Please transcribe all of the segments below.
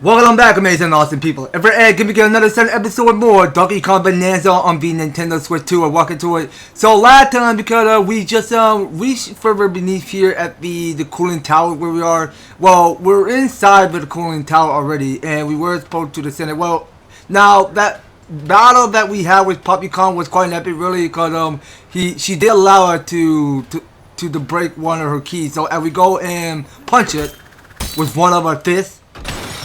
Welcome back, amazing awesome people. Ever give me another 7 episode more Donkey Kong Bananza on the Nintendo Switch 2. We're walking to it. So last time, because we just reached further beneath here at the cooling tower where we are. Well, we're inside of the cooling tower already, and we were supposed to descend it. Well, now that battle that we had with Poppy Kong was quite epic, really, because she did allow her to break one of her keys. So as we go and punch it with one of our fists.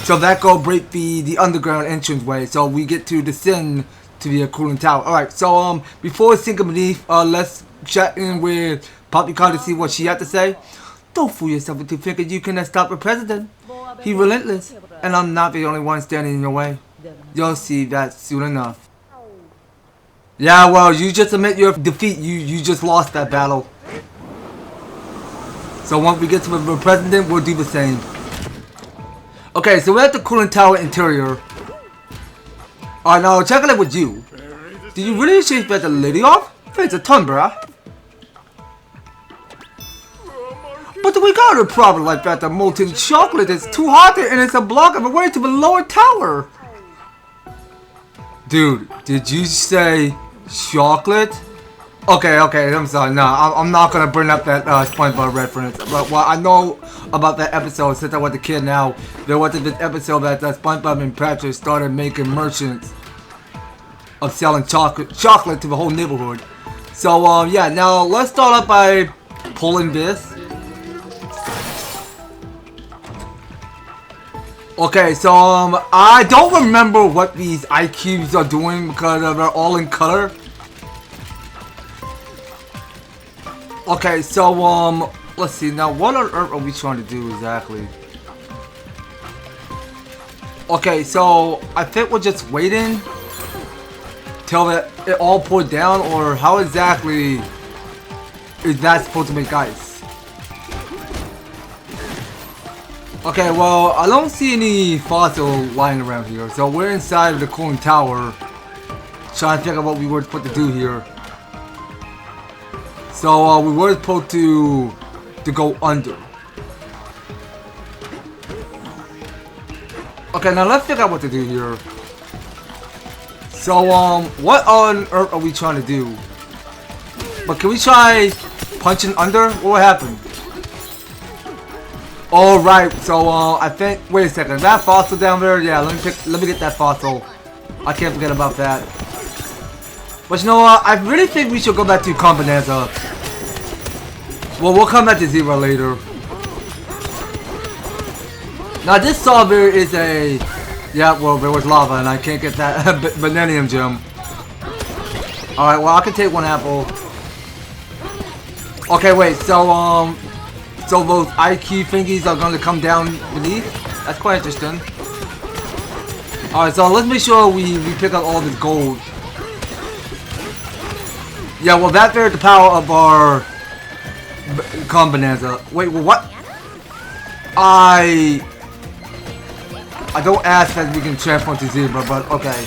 So that go break the underground entranceway, so we get to descend to the cooling tower. Alright, so before sinking beneath, let's chat in with Poppy Kong to see what she had to say. Don't fool yourself into thinking you can stop the president. He's relentless, and I'm not the only one standing in your way. You'll see that soon enough. Yeah, well, you just admit your defeat. You just lost that battle. So once we get to the president, we'll do the same. Okay, so we're at the cooling tower interior. Alright, now checking it with you. Did you really change the lady off? It's a ton, bruh. But we got a problem like that. The molten chocolate is too hot and it's a block of the way to the lower tower. Dude, did you say chocolate? Okay, I'm sorry. No, I'm not gonna bring up that SpongeBob reference. But well, I know about that episode since I was a kid. Now there was this episode that SpongeBob and Patrick started making merchants of selling chocolate to the whole neighborhood. So yeah, now let's start off by pulling this. Okay, so I don't remember what these IQs are doing because they're all in color. Okay, so let's see now. What on earth are we trying to do exactly? Okay, so I think we're just waiting till it all poured down, or how exactly is that supposed to make ice? Okay, well, I don't see any fossil lying around here, so we're inside of the cooling tower, trying to figure out what we were supposed to do here. So we were supposed to go under. Okay, now let's figure out what to do here. So what on earth are we trying to do? But can we try punching under? What happened? All right. So I think. Wait a second. That fossil down there. Yeah. Let me get that fossil. I can't forget about that. But you know what? I really think we should go back to Kong Bananza. Well, we'll come back to Zero later. Now this solver is a... Yeah, well, there was lava and I can't get that Banandium Gem. Alright, well, I can take one apple. Okay, wait, so those IQ thingies are going to come down beneath? That's quite interesting. Alright, so let's make sure we pick up all this gold. Yeah, well, that's the power of our... Kong Bananza. Wait, well, what? I don't ask that we can transform to Zebra, but okay.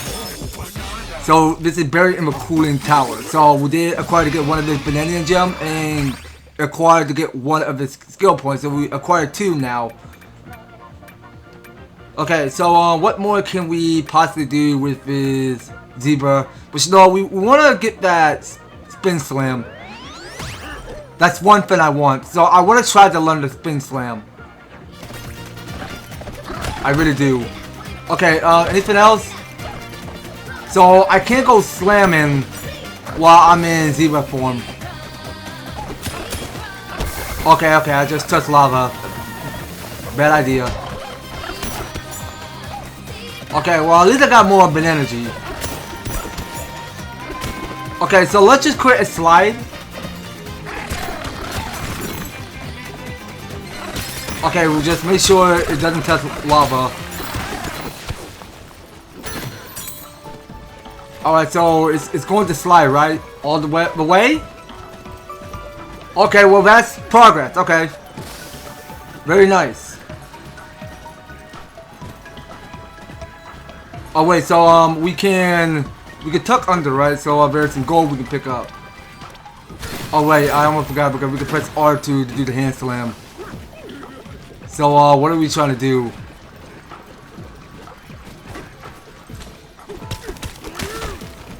So this is buried in the cooling tower. So we did acquire to get one of this Banandium Gem and acquired to get one of the skill points. So we acquired 2 now. Okay, so what more can we possibly do with this Zebra? But you know, we want to get that Spin Slam. That's one thing I want. So I want to try to learn the Spin Slam. I really do. Okay, anything else? So I can't go slamming while I'm in Zebra form. Okay, I just touched lava. Bad idea. Okay, well at least I got more energy. Okay, so let's just create a slide. Okay, we'll just make sure it doesn't touch lava. Alright, so it's going to slide, right? All the way? Okay, well that's progress, okay. Very nice. Oh wait, so we can tuck under, right? So there's some gold we can pick up. Oh wait, I almost forgot because we can press R2 to do the hand slam. So what are we trying to do?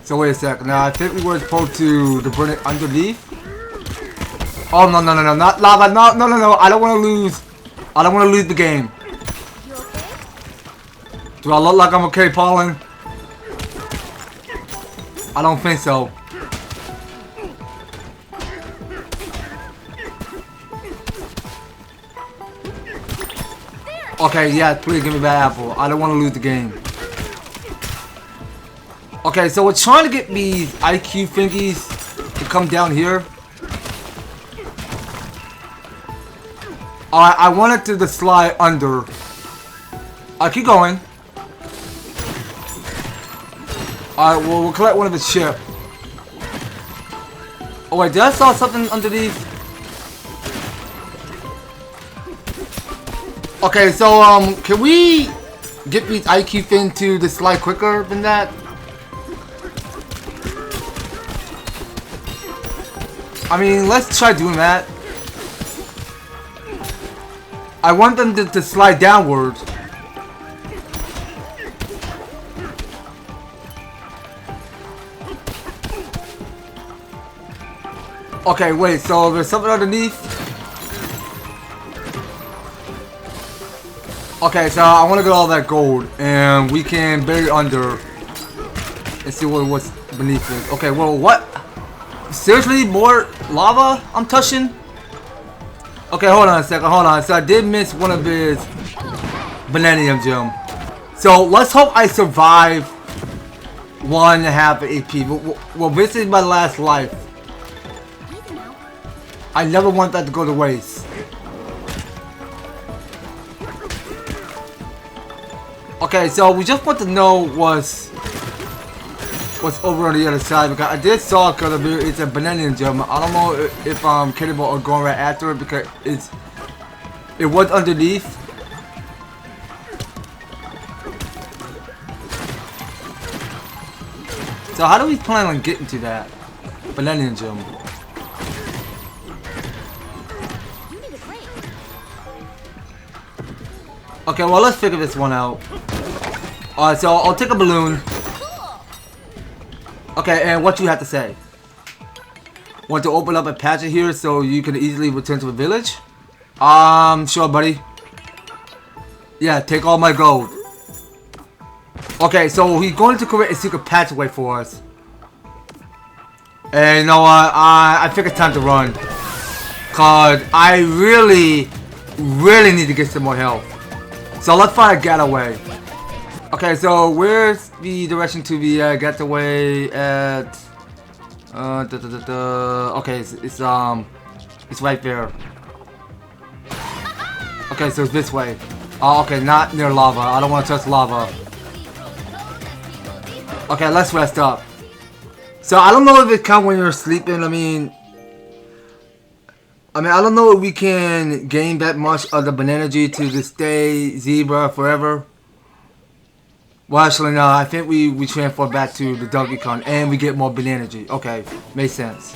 So wait a second. Now I think we were supposed to burn it underneath. Oh no, not lava. No. I don't want to lose. I don't want to lose the game. Do I look like I'm okay, Paulin? I don't think so. Okay, yeah, please give me that apple. I don't want to lose the game. Okay, so we're trying to get these IQ thingies to come down here. I want it to slide under. Keep going. Alright, well, we'll collect one of his ship. Oh wait, did I saw something underneath? Okay, so can we get these IQ fin to slide quicker than that? I mean, let's try doing that. I want them to slide downwards. Okay, wait, so there's something underneath? Okay, so I want to get all that gold, and we can bury it under and see what's beneath it. Okay, well, what? Seriously, more lava I'm touching? Okay, hold on a second, hold on. So I did miss one of his Banandium Gem. So let's hope I survive 1.5 AP. Well, this is my last life. I never want that to go to waste. Okay, so we just want to know what's over on the other side, because I did saw because it's a Banandium Gem. I don't know if Cannibal are going right after it because it was underneath. So how do we plan on getting to that Banandium Gem? Okay, well, let's figure this one out. Alright, so I'll take a balloon. Okay, and what do you have to say? Want to open up a patch here so you can easily return to the village? Sure, buddy. Yeah, take all my gold. Okay, so he's going to create a secret passageway for us. And you know what? I think it's time to run. Cause I really need to get some more health. So let's find a getaway. Okay, so where's the direction to the getaway at? Okay, it's right there. Okay, so it's this way. Oh, okay, not near lava. I don't want to touch lava. Okay, let's rest up. So I don't know if it counts when you're sleeping. I mean, I don't know if we can gain that much of the banana G to stay zebra forever. Well, actually, no. I think we transfer back to the Donkey Kong and we get more banana G. Okay, makes sense.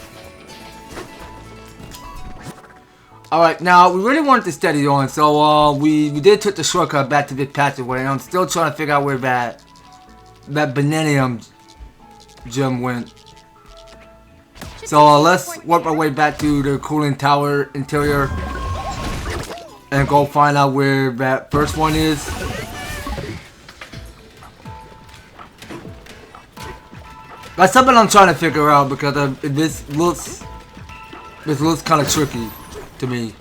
Alright, now we really wanted to steady on, so we did take the shortcut back to this passageway, and I'm still trying to figure out where that Banandium Gem went. So let's work our way back to the cooling tower interior and go find out where that first one is. That's something I'm trying to figure out because this looks kind of tricky to me.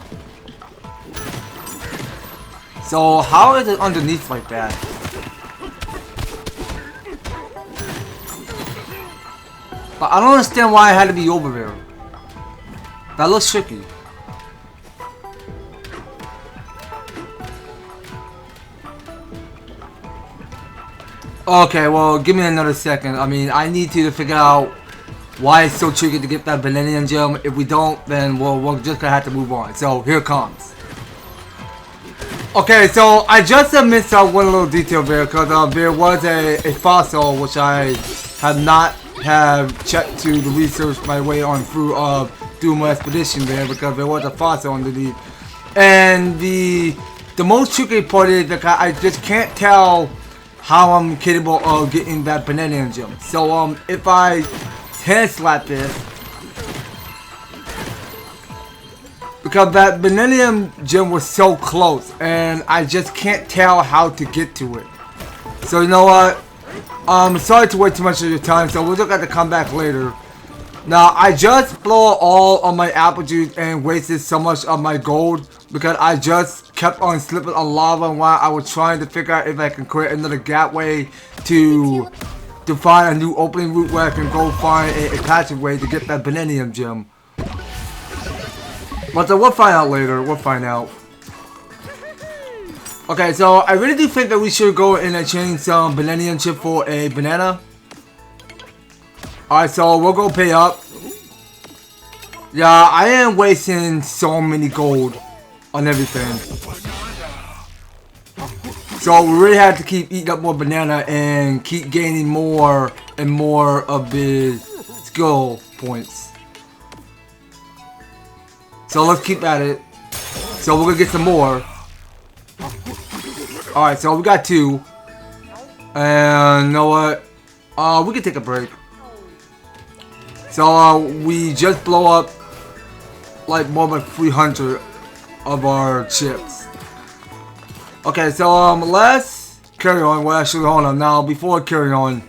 So how is it underneath like that? But I don't understand why I had to be over there. That looks tricky. Okay, well, give me another second. I mean, I need to figure out why it's so tricky to get that Banandium Gem. If we don't, then we're just gonna have to move on. So here it comes. Okay, so I just missed out one little detail there because there was a fossil which I have not checked to the research my way on through doing my expedition there because there was a fossil underneath. And the most tricky part is that I just can't tell how I'm capable of getting that Banandium Gem. So if I hand slap this, because that Banandium Gem was so close and I just can't tell how to get to it. So you know what? Sorry to waste too much of your time, so we'll just have to come back later. Now, I just blew all of my apple juice and wasted so much of my gold because I just kept on slipping on lava while I was trying to figure out if I can create another gap way to find a new opening route where I can go find a passageway to get that Banandium Gem. But we'll find out later. We'll find out. Okay, so I really do think that we should go and exchange some Banandium chip for a banana. Alright, so we'll go pay up. Yeah, I am wasting so many gold on everything. So we really have to keep eating up more banana and keep gaining more and more of the skill points. So let's keep at it. So we're gonna get some more. Alright, so we got 2. And you know what? We can take a break. So we just blow up like more than 300 of our chips. Okay, so let's carry on. Well, actually, hold on. Now, before we carry on,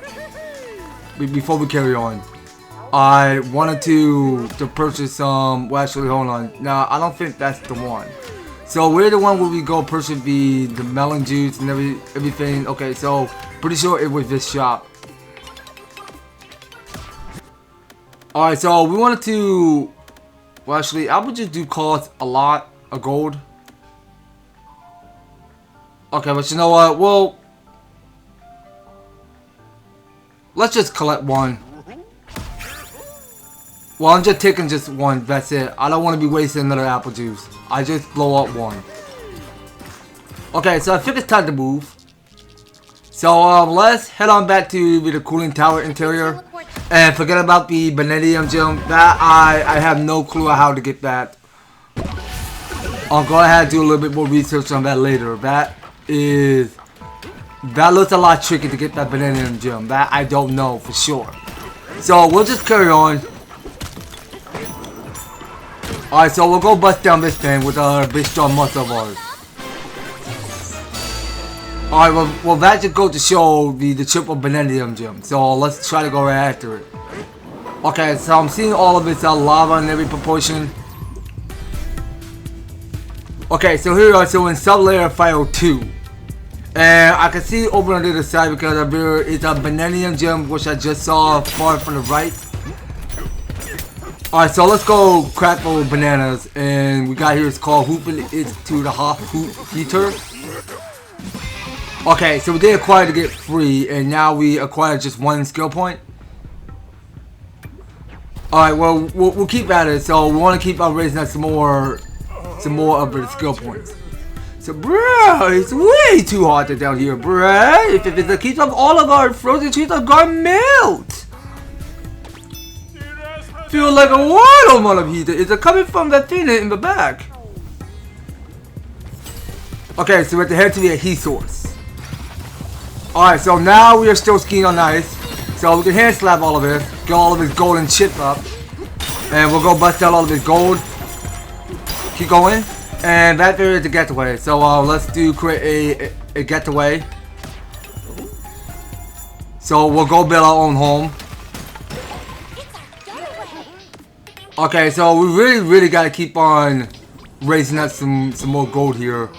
I wanted to purchase some. Well, actually, hold on. Now, I don't think that's the one. So we're the one where we go purchase the melon juice and everything. Okay, so pretty sure it was this shop. Alright, so we wanted to. Well, actually, apple juice do cost a lot of gold. Okay, but you know what? Well, let's just collect one. Well, I'm just taking just one. That's it. I don't want to be wasting another apple juice. I just blow up one. Okay, so I think it's time to move. So let's head on back to the cooling tower interior. And forget about the Banandium Gem. That I have no clue how to get that. I'll go ahead and do a little bit more research on that later. That looks a lot tricky to get that Banandium Gem. That I don't know for sure. So we'll just carry on. Alright, so we'll go bust down this thing with our big strong muscle of ours. Alright, well that just goes to show the triple Banandium Gem. So let's try to go right after it. Okay, so I'm seeing all of this lava in every proportion. Okay, so here we are. So in Sublayer File 2. And I can see over on the other side because there is a Banandium Gem which I just saw far from the right. Alright, so let's go crack all bananas. And we got here, it's called Hooping It to the Hot-Hoof heater. Okay, so we did acquire to get free, and now we acquire just 1 skill point. Alright, well, we'll keep at it. So we want to keep on raising up some more of the skill points. So, bruh, it's way too hot down here, bruh. If it keeps up, all of our frozen trees are gonna melt. Feel like a wild amount of heat. Is it coming from that thing in the back? Okay, so we have to head to the heat source. Alright, so now we are still skiing on ice. So we can hand slap all of it, get all of his golden chip up. And we'll go bust out all of his gold. Keep going. And that there is the getaway. So let's create a getaway. So we'll go build our own home. Okay, so we really gotta keep on raising up some more gold here.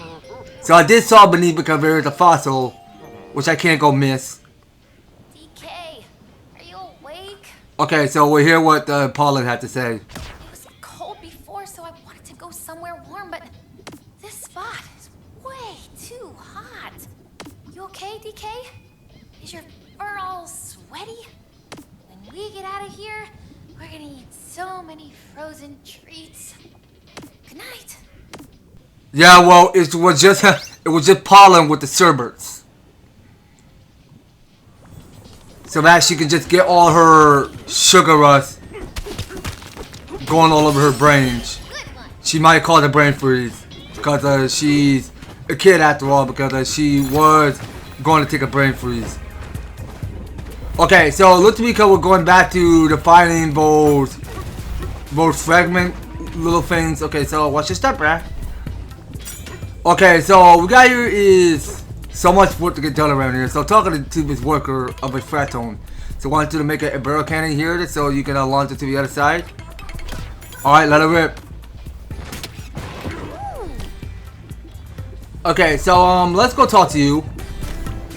So I did saw beneath because there is a fossil, which I can't go miss. DK, are you awake? Okay, so we'll hear what Paulin had to say. It was cold before, so I wanted to go somewhere warm, but this spot is way too hot. You okay, DK? Is your fur all sweaty? When we get out of here, we're gonna eat so many frozen treats. Good night. Yeah, well, it was just Paulin with the Cerberts. So that she can just get all her sugar rush going all over her brains. She might call it brain freeze because she's a kid after all, because she was going to take a brain freeze. Okay, so it looks to me because we're going back to defining those fragment little things. Okay, so watch your step, bruh. Okay, so what we got here is so much work to get done around here. So talking to this worker of a Fratone. So I want you to make a barrel cannon here so you can launch it to the other side. Alright, let it rip. Okay, so let's go talk to you.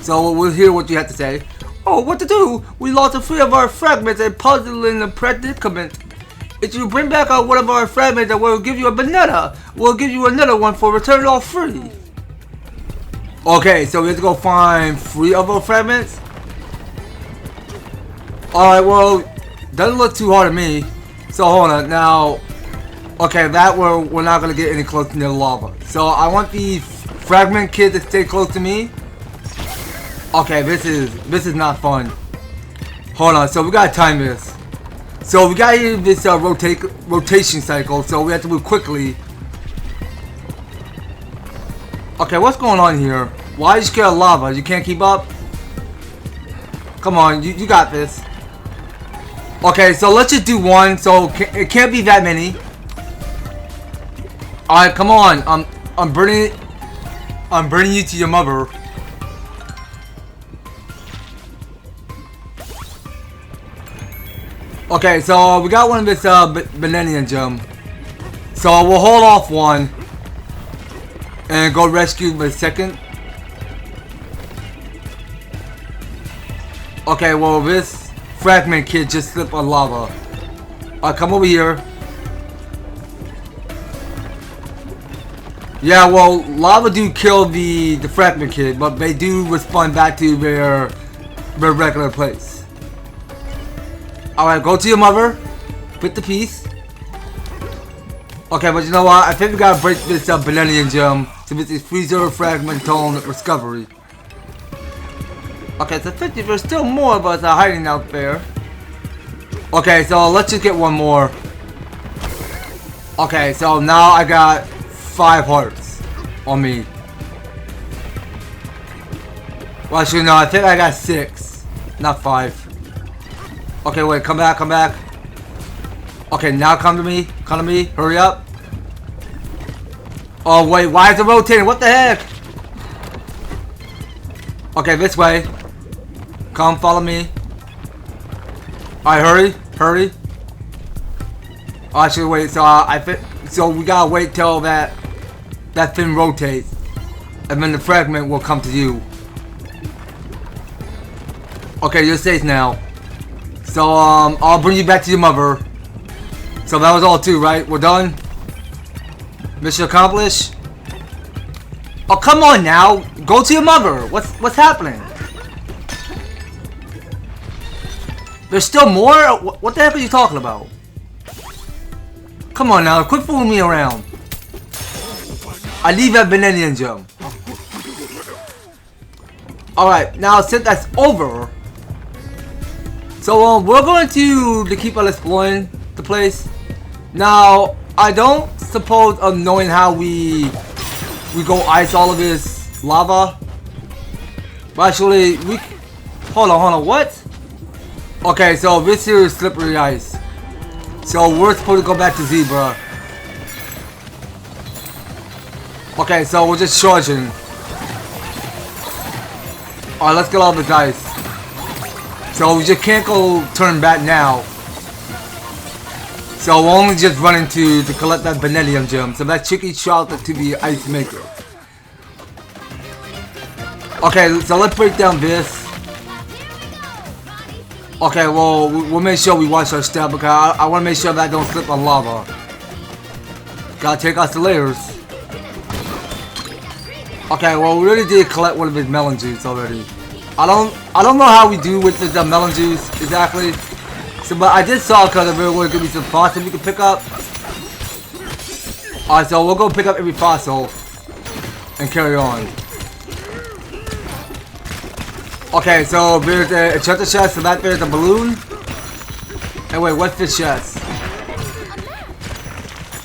So we'll hear what you have to say. Oh, what to do? We lost 3 of our fragments and puzzling the predicament. If you bring back one of our fragments, we'll give you a banana. We'll give you another one for return all free. Okay, so we have to go find 3 of our fragments. Alright, well, doesn't look too hard to me. So hold on, now, okay, that we're not gonna get any closer near the lava. So I want the fragment kid to stay close to me. Okay, this is not fun. Hold on, so we gotta time this. So we got here this rotation cycle, so we have to move quickly. Okay, what's going on here? Why are you scared of lava? You can't keep up? Come on, you got this. Okay, so let's just do 1. So it can't be that many. All right, come on. I'm burning you to your mother. Okay, so we got one of this Banandium Gem. So we'll hold off 1 and go rescue the second. Okay, well this fragment kid just slipped on lava. Alright, come over here. Yeah, well, lava do kill the fragment kid, but they do respond back to their regular place. Alright, go to your mother. Put the piece. Okay, but you know what? I think we gotta break this Banandium Gem to get this freezer fragment tone discovery. Okay, so 50, there's still more of us hiding out there. Okay, so let's just get 1 more. Okay, so now I got 5 hearts on me. Well, actually, no, I think I got 6, not 5. Okay, wait, come back, come back. Okay, now come to me, hurry up. Oh, wait, why is it rotating? What the heck? Okay, this way. Come, follow me. Alright, hurry. Oh, actually, wait, so we gotta wait till that thing rotates. And then the fragment will come to you. Okay, you're safe now. So, I'll bring you back to your mother. So that was all 2, right? We're done? Mission accomplished? Oh, come on now! Go to your mother! What's happening? There's still more? What the heck are you talking about? Come on now, quit fooling me around. I need that Banandium Gem. Alright, now since that's over, so we're going to keep on exploring the place. Now, I don't suppose of knowing how we go ice all of this lava. But actually, hold on, what? Okay, so this here is slippery ice. So we're supposed to go back to Zebra. Okay, so we're just charging. Alright, let's get all the dice. So we just can't go turn back now. So we're only just running to collect that Banandium Gem. So that chicky chocolate to the ice maker. Okay, so let's break down this. Okay, well, we'll make sure we watch our step because I want to make sure that I don't slip on lava. Gotta take out the layers. Okay, well, we really did collect one of his melon juice already. I don't know how we do with the melon juice exactly. So, but I did saw because there was gonna be some fossils we could pick up. Alright, so we'll go pick up every fossil and carry on. Okay, so there's a treasure chest, so that there's a balloon. Hey, wait, what's this chest?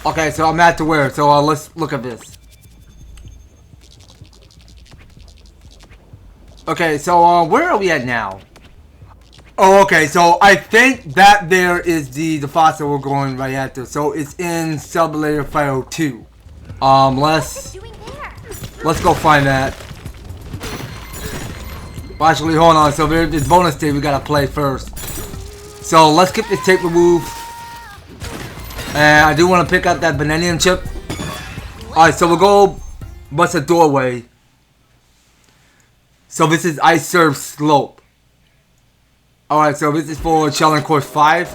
Okay, so I'm at to where? So let's look at this. Okay, so where are we at now? Oh, okay, so I think that there is the fossil we're going right after. So it's in Sublayer 502. Let's go find that. Well, actually, hold on. So there's this bonus tape we gotta play first. So let's get this tape removed. And I do want to pick up that Banandium chip. Alright, so we'll go bust a doorway. So this is Ice Surf Slope. Alright, so this is for challenge course 5.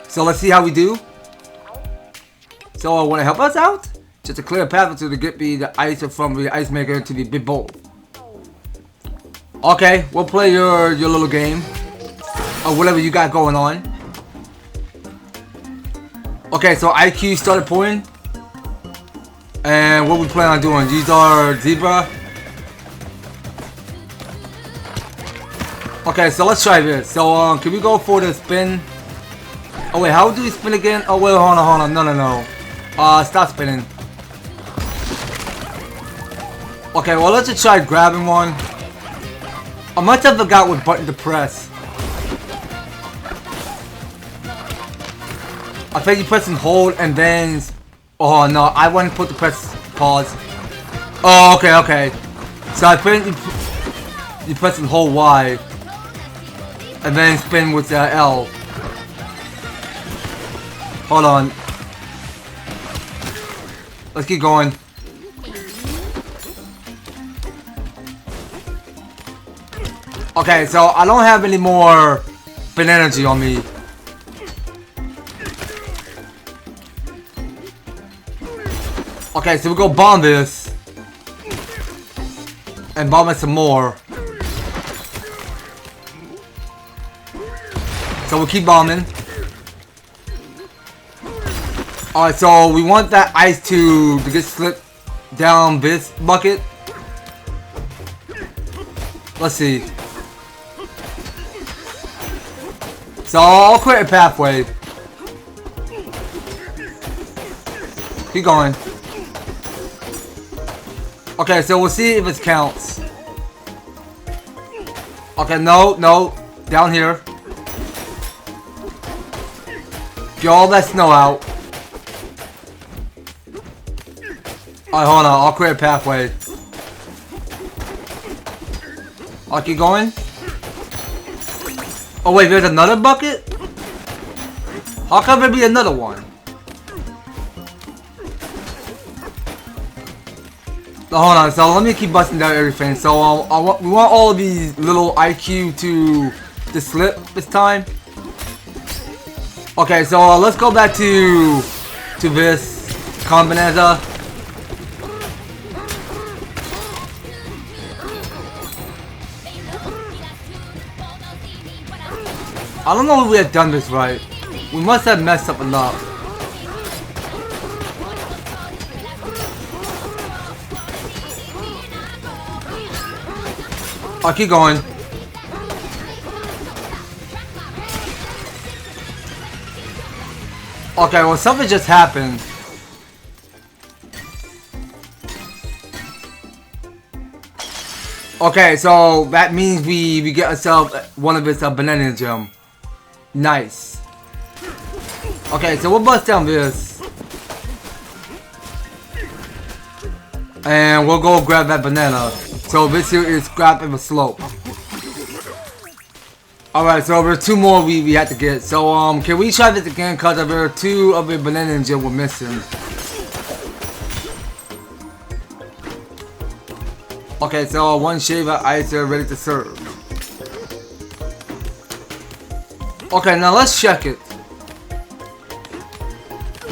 So let's see how we do. So want to help us out? Just a clear path to get the ice from the ice maker to the big bowl. Okay, we'll play your little game. Or whatever you got going on. Okay, so IQ started pouring. And what we plan on doing? Use our zebra. Okay, so let's try this. So can we go for the spin? Oh wait, how do we spin again? Oh wait, hold on. No. Stop spinning. Okay, well let's just try grabbing one. I must have forgot what button to press. I think you press and hold and then... Oh no, I want to put the press pause. Oh, okay. So I think you press and hold Y. And then spin with L. Hold on. Let's keep going. Okay, so I don't have any more Banandium on me. Okay, so we go bomb this. And bomb it some more. So we'll keep bombing. Alright, so we want that ice to get slipped down this bucket. Let's see. So I'll create a pathway. Keep going. Okay, so we'll see if it counts. Okay, no. Down here. Get all that snow out. Alright, hold on. I'll create a pathway. I'll keep going. Oh wait, there's another bucket? How come there be another one? So hold on, so let me keep busting down everything. So we want all of these little IQ to slip this time. Okay, so let's go back to this Kong Bananza. I don't know if we have done this right. We must have messed up enough. I'll keep going. Okay, well something just happened. Okay, so that means we get ourselves one of its Banandium Gem. Nice. Okay, so we'll bust down this. And we'll go grab that banana. So this here is scrap of a slope. Alright, so there's 2 more we have to get. So can we try this again? Cause there are 2 of the Banandium Gem we're missing. Okay, so 1 shave of ice are ready to serve. Okay, now let's check it.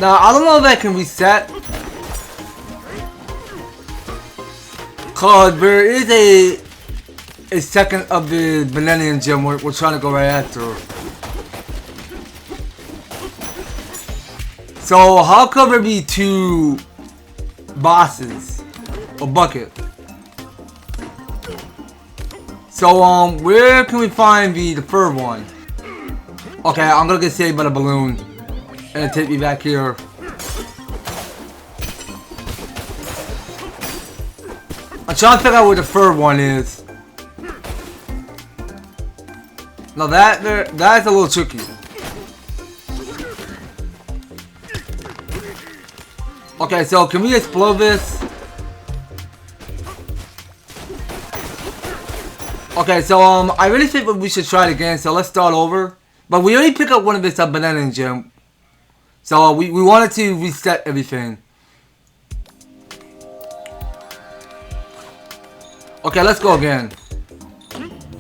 Now I don't know if that can reset. Cause there is a second of the Banandium Gem we're trying to go right after. So how could there be 2 bosses or bucket? So where can we find the third one? Okay, I'm gonna get saved by the balloon and take me back here. I'm trying to figure out where the third one is. Now that's a little tricky. Okay, so can we explode this? Okay, so I really think we should try it again. So let's start over. But we already picked up one of this Banandium Gem. So we wanted to reset everything. Okay, let's go again.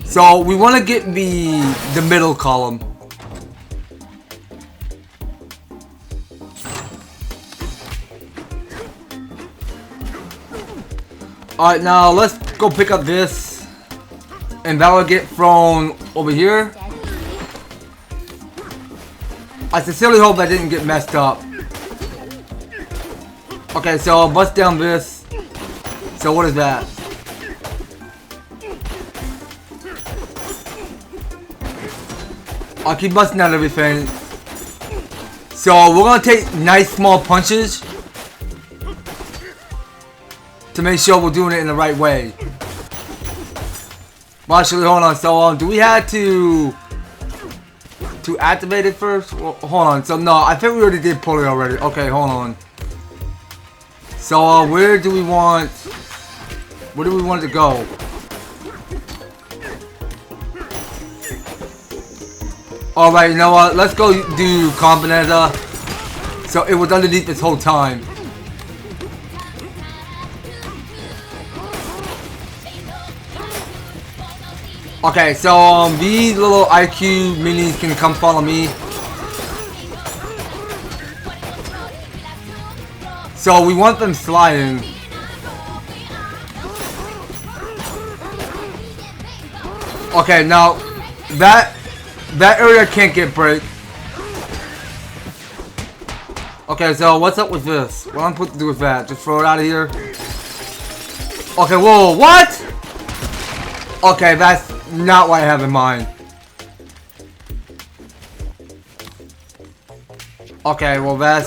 So we want to get the middle column. Alright, now let's go pick up this. And that will get thrown over here. I sincerely hope that didn't get messed up. Okay, so I'll bust down this. So what is that? I'll keep busting out everything. So we're gonna take nice small punches to make sure we're doing it in the right way. But actually, hold on. So do we have to activate it first? Well, hold on. So no, I think we already did pull it already. Okay, hold on. So where do we want it to go? Alright, you know what? Let's go do Bananza. So it was underneath this whole time. Okay, so these little IQ minis can come follow me. So we want them sliding. Okay, now that area can't get break. Okay, so what's up with this? What am I supposed to do with that? Just throw it out of here? Okay, whoa, what? Okay, that's not what I have in mind. Okay, well I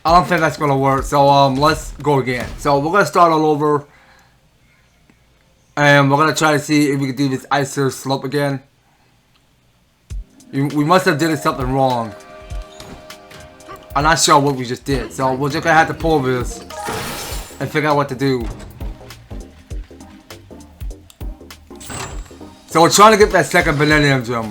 don't think that's gonna work. So let's go again. So we're gonna start all over. And we're gonna try to see if we can do this icer slope again. We must have did something wrong. I'm not sure what we just did. So we're just gonna have to pull this and figure out what to do. So we're trying to get that second Banandium Gem.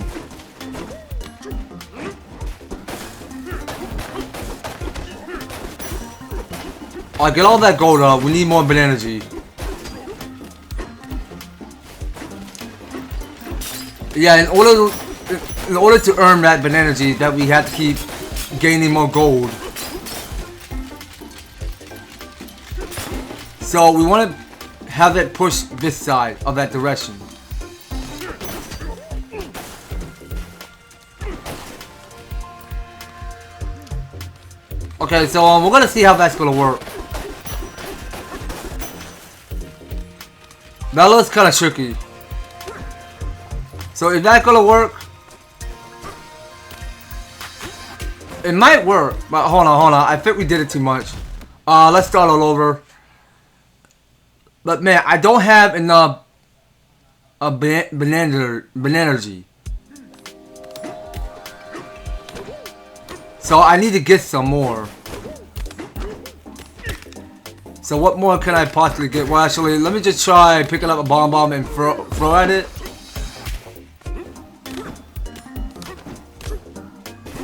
Alright, get all that gold up. We need more Banandium. Yeah, in order to earn that Banandium, that we have to keep gaining more gold. So we want to have it push this side of that direction. Okay, so we're gonna see how that's gonna work. That looks kind of tricky. So is that gonna work? It might work, but hold on. I think we did it too much. Let's start all over. But man, I don't have enough Banandium. So I need to get some more. So what more can I possibly get? Well, actually, let me just try picking up a bomb and throw at it.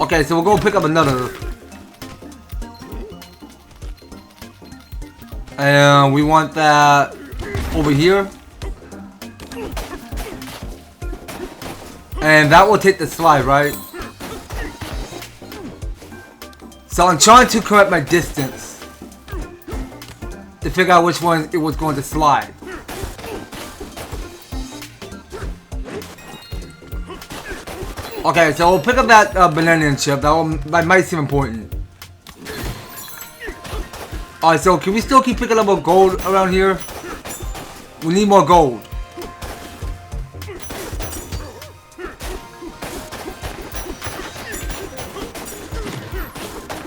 Okay, so we'll go pick up another. And we want that over here. And that will take the slide, right? So I'm trying to correct my distance to figure out which one it was going to slide. Okay, so we'll pick up that Banandium chip. That might seem important. Alright, so can we still keep picking up more gold around here? We need more gold.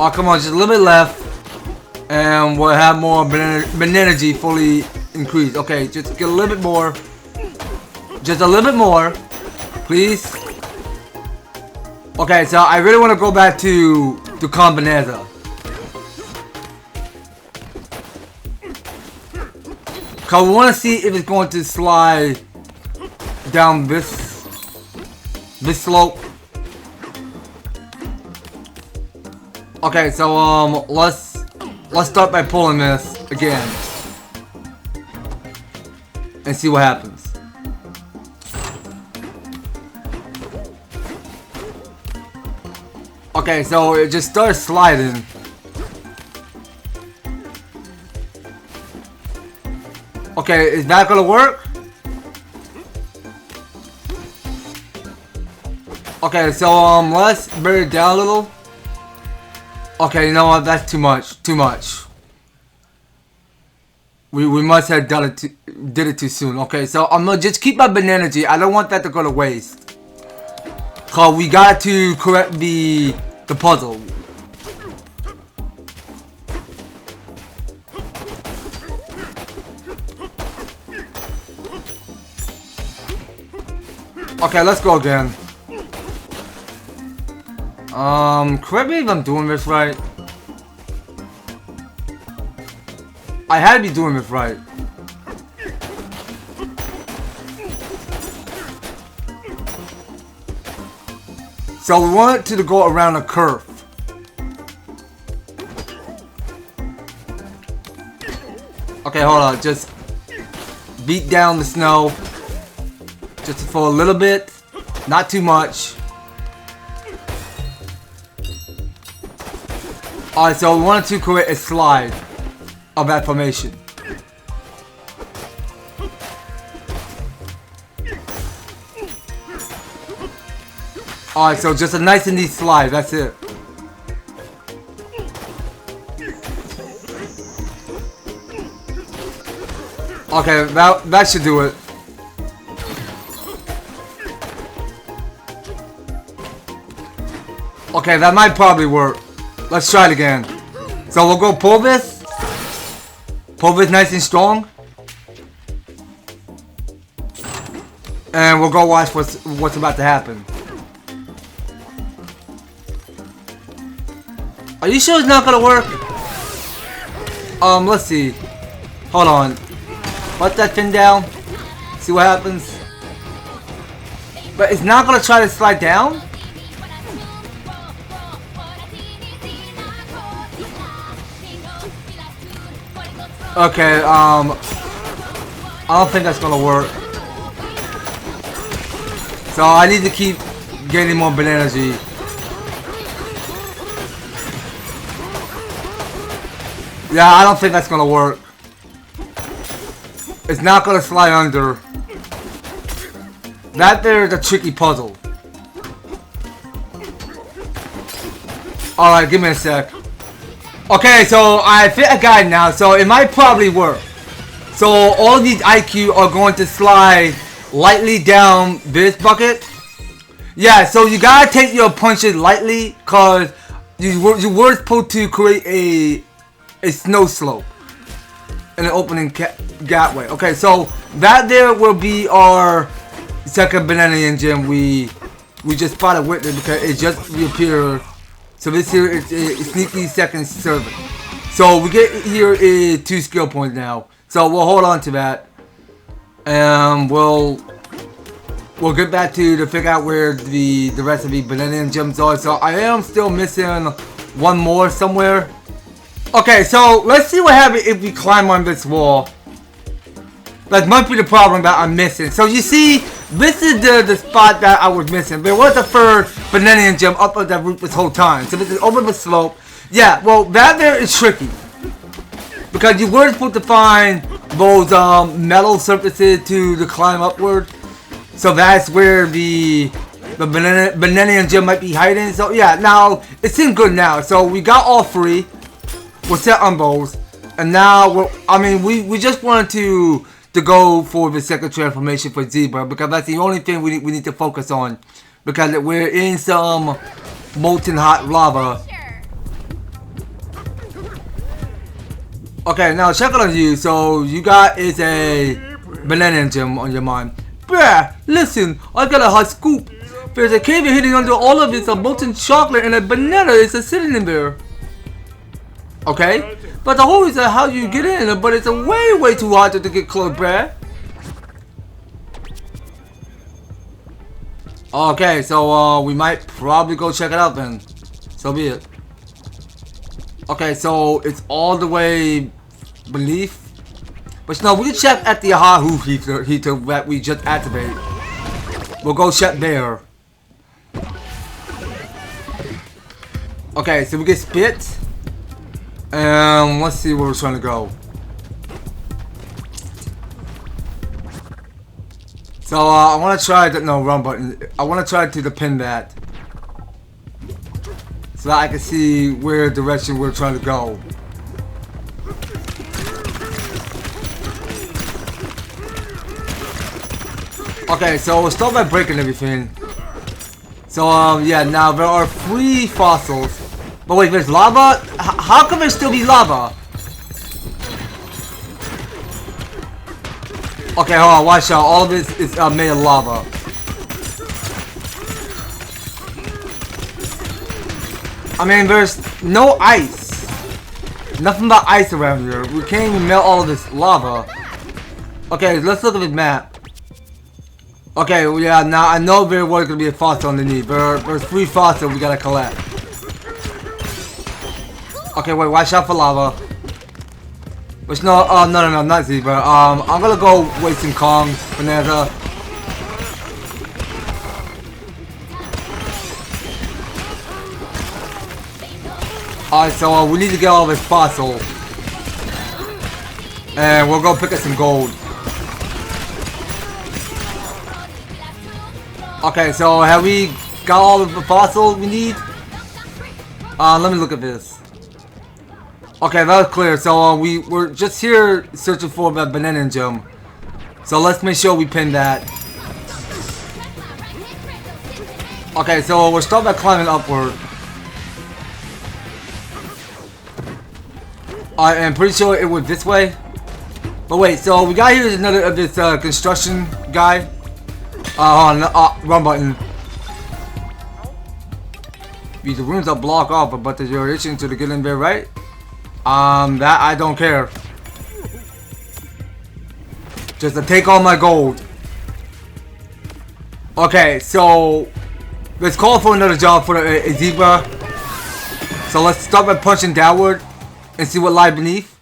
Oh, come on, just a little bit left. And we'll have more Banandium fully increased. Okay, just get a little bit more. Just a little bit more. Please. Okay, so I really want to go back to Kong Bananza. Cause we want to see if it's going to slide down this slope. Okay, so let's start by pulling this again and see what happens. Okay, so it just starts sliding. Okay, is that gonna work? Okay, so let's bring it down a little. Okay, you know what? That's too much. Too much. We must have did it too soon. Okay, so I'm gonna just keep my Banandium. I don't want that to go to waste. Cause we got to correct the puzzle. Okay, let's go again. Correct me if I'm doing this right. I had to be doing this right. So we want it to go around a curve. Okay, hold on. Just beat down the snow. Just for a little bit. Not too much. Alright, so we wanted to create a slide of that formation. Alright, so just a nice and neat slide, that's it. Okay, that should do it. Okay, that might probably work. Let's try it again. So we'll go pull this. Pull this nice and strong. And we'll go watch what's about to happen. Are you sure it's not gonna work? Let's see. Hold on. Let that pin down. See what happens. But it's not gonna try to slide down? Okay, I don't think that's gonna work. So I need to keep getting more Banandium. Yeah, I don't think that's gonna work. It's not gonna slide under. That there is a tricky puzzle. Alright, give me a sec. Okay, so I fit a guide now, so it might probably work. So all of these IQ are going to slide lightly down this bucket. Yeah, so you gotta take your punches lightly, cause you were supposed to create a snow slope in an opening gap way. Okay, so that there will be our second Banandium Gem we just spotted with it because it just reappeared. So this here is a sneaky second servant. So we get here is 2 skill points now. So we'll hold on to that. And we'll get back to figure out where the rest of the Banandium Gems are. So I am still missing one more somewhere. Okay, so let's see what happens if we climb on this wall. That might be the problem that I'm missing. So you see, this is the spot that I was missing. There was the first Banandium Gem up on that roof this whole time. So this is over the slope. Yeah, well, that there is tricky. Because you were supposed to find those metal surfaces to climb upward. So that's where the Banandium Gem might be hiding. So yeah, now, it seems good now. So we got all 3. We're set on those. And now, we just wanted to go for the second transformation for Zebra because that's the only thing we need to focus on because we're in some molten hot lava. Okay, now check it on you. So you got is a Banandium Gem on your mind. Bruh, listen, I got a hot scoop. There's a cave hidden under all of it, a molten chocolate and a banana is sitting in there. Okay, but the hole is how you get in, but it's way too hard to get close, bruh. Okay, so we might probably go check it out then. So be it. Okay, so it's all the way beneath. But no, we can check at the Hot-Hoof heater that we just activated. We'll go check there. Okay, so we get spit. And let's see where we're trying to go. So I want to try the run button. I want to try to pin that, so that I can see where direction we're trying to go. Okay, so we'll start by breaking everything. So yeah, now there are 3 fossils. But wait, there's lava? How can there still be lava? Okay, hold on, watch out. All of this is made of lava. I mean, there's no ice. Nothing but ice around here. We can't even melt all of this lava. Okay, let's look at the map. Okay, well, yeah, now I know there was going to be a fossil underneath. There's 3 fossils we gotta collect. Okay, wait, watch out for lava. Which no, no, not zebra. I'm gonna go wasting Kong Bananza. Alright, so we need to get all this fossil. And we'll go pick up some gold. Okay, so have we got all of the fossils we need? Let me look at this. Okay, that was clear. So we're just here searching for the Banandium Gem. So let's make sure we pin that. Okay, so we'll start by climbing upward. I'm pretty sure it was this way. But wait, so we got here is another of this construction guy. Run button. These rooms are blocked off, but there's your itching to get in there, right? That I don't care. Just to take all my gold. Okay, so let's call for another job for a zebra. So let's start by punching downward and see what lies beneath.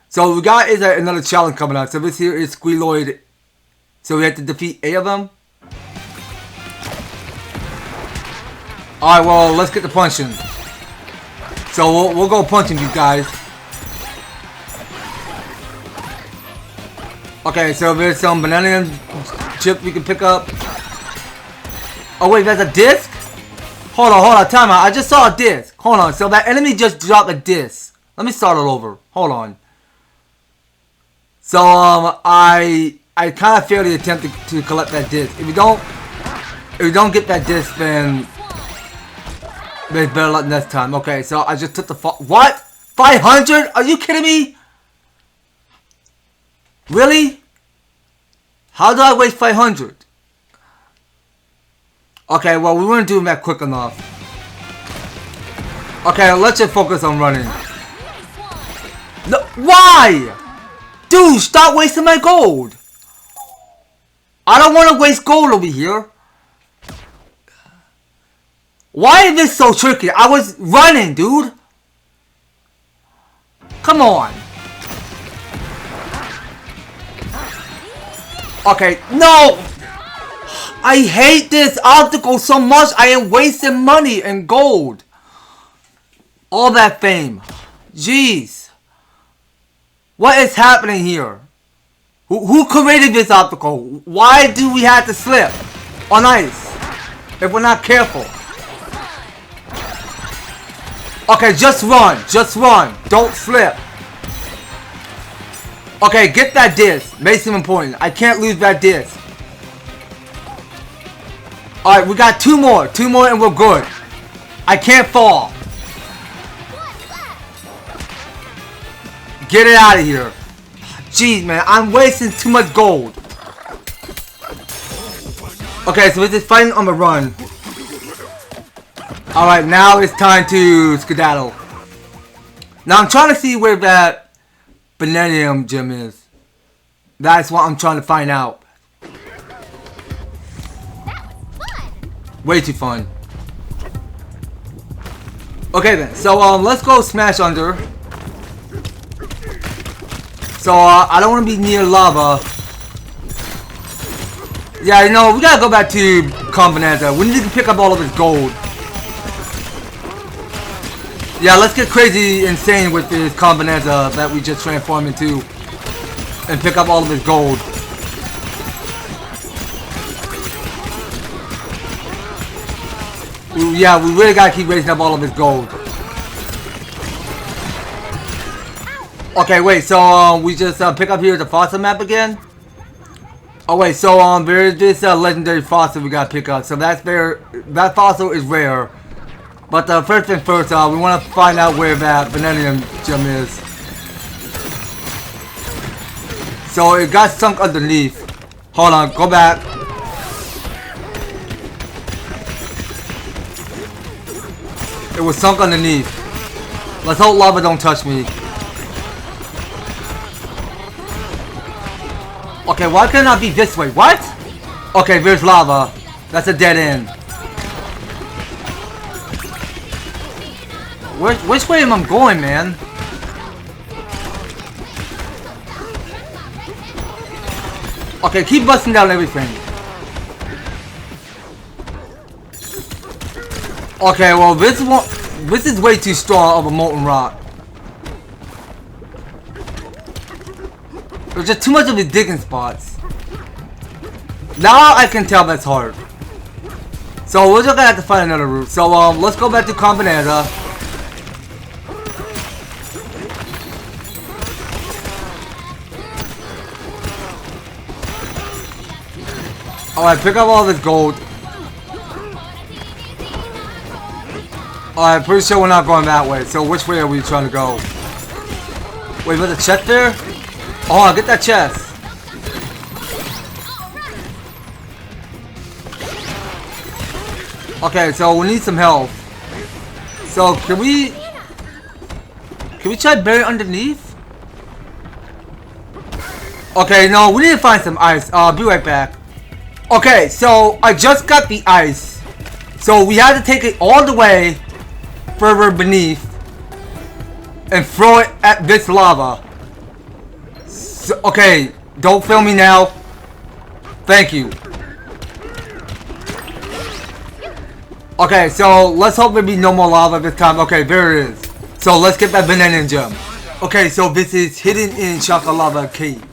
So we got is another challenge coming out. So this here is Squealoid. So we have to defeat 8 of them. Alright, well, let's get the punching. So we'll go punching these guys. Okay, so there's some banana chip we can pick up. Oh wait, there's a disc? Hold on, time out. I just saw a disc. Hold on, so that enemy just dropped a disc. Let me start it over. Hold on. So I kind of failed the attempt to collect that disc. If you don't get that disc, then there's better luck next time. Okay, so I just took the what? 500? Are you kidding me? Really? How do I waste 500? Okay, well, we weren't doing that quick enough. Okay, let's just focus on running. No, why? Dude, stop wasting my gold. I don't want to waste gold over here. Why is this so tricky? I was running, dude. Come on. Okay, no. I hate this obstacle so much. I am wasting money and gold. All that fame. Jeez. What is happening here? Who created this obstacle? Why do we have to slip on ice if we're not careful? Okay, just run. Just run. Don't slip. Okay, get that disc. Makes it important. I can't lose that disc. Alright, we got 2 more. 2 more and we're good. I can't fall. Get it out of here. Jeez, man. I'm wasting too much gold. Okay, so we're just fighting on the run. Alright, now it's time to skedaddle. Now I'm trying to see where that Banandium Gem is. That's what I'm trying to find out. That was fun. Way too fun. Okay then, so let's go smash under. So I don't want to be near lava. Yeah, you know, we gotta go back to Kong Bananza. We need to pick up all of his gold. Yeah, let's get crazy insane with this Kong Bananza that we just transformed into. And pick up all of his gold. Yeah, we really gotta keep raising up all of his gold. Okay, wait, so we just pick up here the fossil map again? Oh wait, so there's this legendary fossil we gotta pick up. So that's that fossil is rare. But first thing first, we wanna find out where that Banandium Gem is. So it got sunk underneath. Hold on, go back. It was sunk underneath. Let's hope lava don't touch me. Okay, why can't I be this way? What? Okay, there's lava. That's a dead end. Which way am I going, man? Okay, keep busting down everything. Okay, well this is way too strong of a molten rock. There's just too much of these digging spots. Now I can tell that's hard. So we're just gonna have to find another route. So let's go back to Kong Bananza. Alright, pick up all this gold. Alright, pretty sure we're not going that way. So which way are we trying to go? Wait, was a chest there? Oh, get that chest. Okay, so we need some health. So can we try bury underneath? Okay, no, we need to find some ice. I'll be right back. Okay, so I just got the ice. So we had to take it all the way further beneath and throw it at this lava. So, okay, don't film me now. Thank you. Okay, so let's hope there be no more lava this time. Okay, there it is. So let's get that Banandium Gem. Okay, so this is hidden in Lava Cave.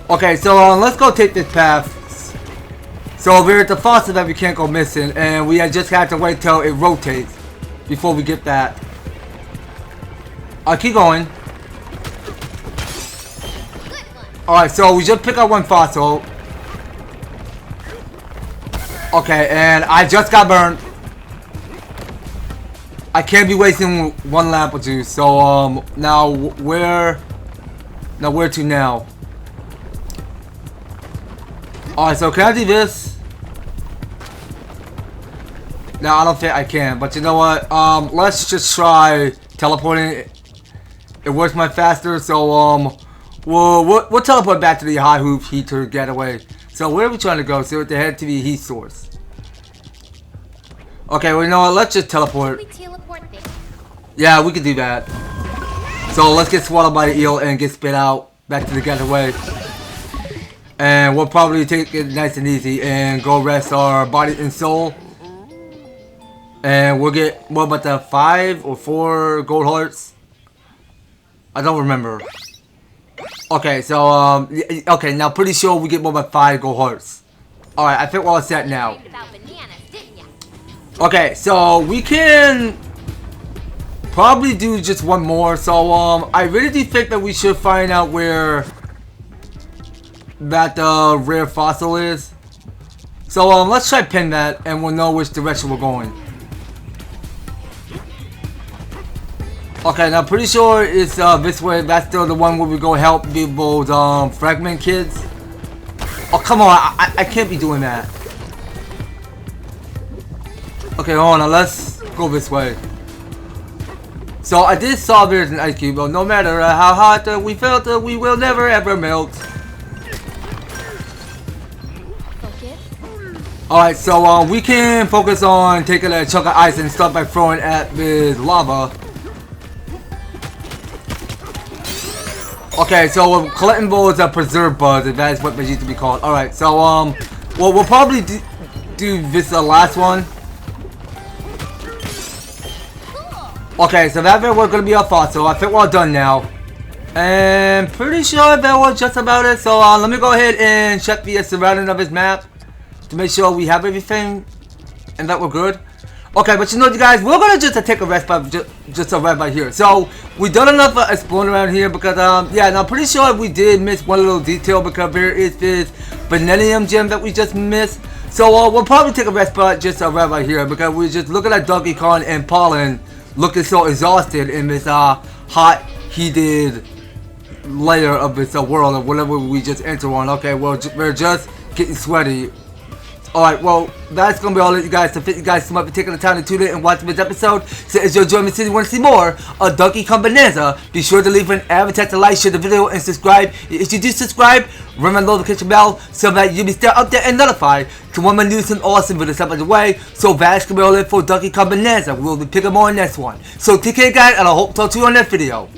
Okay, so let's go take this path. So there's the faucet that we can't go missing, and we just have to wait till it rotates before we get that. I'll keep going. Alright, so we just pick up one fossil. Okay, and I just got burned. I can't be wasting one lamp or two. So now where to now? Alright, so can I do this? No, I don't think I can. But you know what? Let's just try teleporting. It works much faster. So we'll teleport back to the Hot-Hoof heater getaway. So where are we trying to go? So we have to head to the heat source. Okay, well you know what? Let's just teleport. We teleport there. Yeah, we could do that. So let's get swallowed by the eel and get spit out back to the getaway. And we'll probably take it nice and easy and go rest our body and soul. And we'll get, what about the 5 or 4 gold hearts? I don't remember. Okay, so okay, now pretty sure we get more than 5 gold hearts. Alright, I think we're all set now. Okay, so we can probably do just one more. So I really do think that we should find out where that rare fossil is. So let's try pin that and we'll know which direction we're going. Okay, now pretty sure it's this way. That's still the one where we go help those fragment kids. Oh, come on. I can't be doing that. Okay, hold on. Now let's go this way. So I did solve there's an ice cube, but no matter how hot we felt, we will never ever melt. Alright, so we can focus on taking a chunk of ice and start by throwing at this lava. Okay, so collecting those preserve buds, if that is what they used to be called. Alright, so well, we'll probably do this last one. Okay, so that was gonna be our thought. So I think we're all done now, and pretty sure that was just about it. So let me go ahead and check the surrounding of this map to make sure we have everything and that we're good. Okay, but you know, you guys, we're gonna just take a rest by just right here. So we done enough exploring around here because yeah, and I'm pretty sure we did miss one little detail because there is this Banandium Gem that we just missed. So we'll probably take a rest spot just right here because we're just looking at Donkey Kong and Pollen looking so exhausted in this hot, heated layer of this world or whatever we just enter on. Okay, well, we're just getting sweaty. Alright, well, that's going to be all of you guys. So thank you guys so much for taking the time to tune in and watch this episode. So as you're enjoying me, you want to see more of Donkey Kong Bananza, be sure to leave an EverTastic like, share the video, and subscribe. If you do subscribe, remember the notification bell so that you'll be still up there and notified to when my news and awesome videos up on the way. So that's going to be all it for Donkey Kong Bananza. We'll be picking more on next one. So take care, guys, and I hope to talk to you on next video.